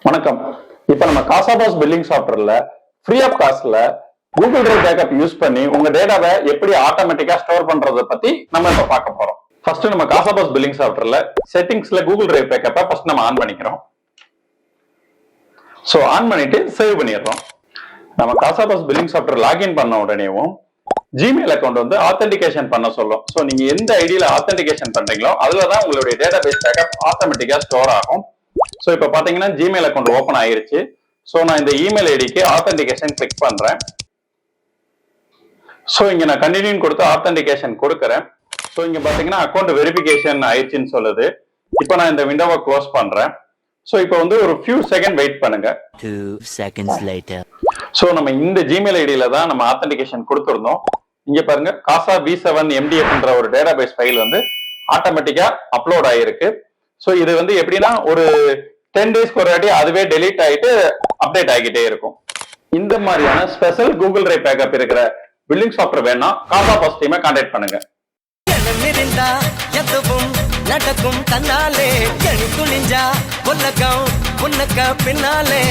வணக்கம். இப்ப நம்ம காசாபாஸ் பில்லிங் சாஃப்ட்வேர்ல ஃப்ரீ ஆஃப் காஸ்ட்ல கூகுள் டிரைவ் பேக்கப் யூஸ் பண்ணி உங்க டேட்டாவை எப்படி ஆட்டோமேட்டிக்கா ஸ்டோர் பண்றதை பத்தி நம்ம இப்ப பார்க்க போறோம். ஃபர்ஸ்ட் நம்ம காசாபாஸ் பில்லிங் சாஃப்ட்வேர்ல செட்டிங்ஸ்ல கூகுள் டிரைவ் பேக்கப்பை ஃபர்ஸ்ட் நம்ம ஆன் பண்ணிக்கிறோம். சோ ஆன் பண்ணிட்டு சேவ் பண்ணிடுறோம். நம்ம காசாபாஸ் பில்லிங் சாஃப்ட்வேர் லாகின் பண்ண உடனேவும் ஜிமெயில் அக்கௌண்ட் வந்து ஆத்தென்டிகேஷன் பண்ண சொல்லும். சோ நீங்க எந்த ஐடியில ஆத்தென்டிகேஷன் பண்றீங்களோ அதுலதான் உங்களுடைய டேட்டா பேஸ் பேக்கப் ஆட்டோமேட்டிக்கா ஸ்டோர் ஆகும். சோ இப்ப பாத்தீங்கன்னா ஜிமெயில் அக்கௌண்ட் ஓபன் ஆயிருச்சு. சோ நான் இந்த இமெயில் ஐடிக்கு ஆத்தென்டிகேஷன் கிளிக் பண்றேன். சோ இங்க நான் கண்டினியூ கொடுத்து ஆத்தென்டிகேஷன் கொடுக்கறேன். சோ இங்க பாத்தீங்கன்னா அக்கௌண்ட் வெரிஃபிகேஷன் ஆயிடுச்சுன்னு சொல்லுது. இப்போ நான் இந்த விண்டோவை க்ளோஸ் பண்றேன். சோ இப்போ வந்து ஒரு ஃபியூ செகண்ட் வெயிட் பண்ணுங்க. 2 seconds later. சோ நம்ம இந்த ஜிமெயில் ஐடியில தான் நம்ம ஆத்தென்டிகேஷன் கொடுத்திருந்தோம். இங்க பாருங்க காசா V7 MDFன்ற ஒரு டேட்டாபேஸ் ஃபைல் வந்து ஆட்டோமேட்டிக்கா அப்லோட் ஆயிருக்கு. சோ இது வந்து எப்படின்னா ஒரு 10 டேஸ்க்கு ஒரு வாட்டி அதுவே டெலீட் ஆயிட்டு அப்டேட் ஆகிட்டே இருக்கும். இந்த மாதிரியான ஸ்பெஷல் கூகுள் டிரைவ் பேக்கப் இருக்கிற பில்லிங் சாஃப்ட்வேர் வேணா காசாபாஸ் டீமை கான்டாக்ட் பண்ணுங்க. நடக்கும் தன்னாலே துணிஞ்சா உலகம் உனக்கு பின்னாலே.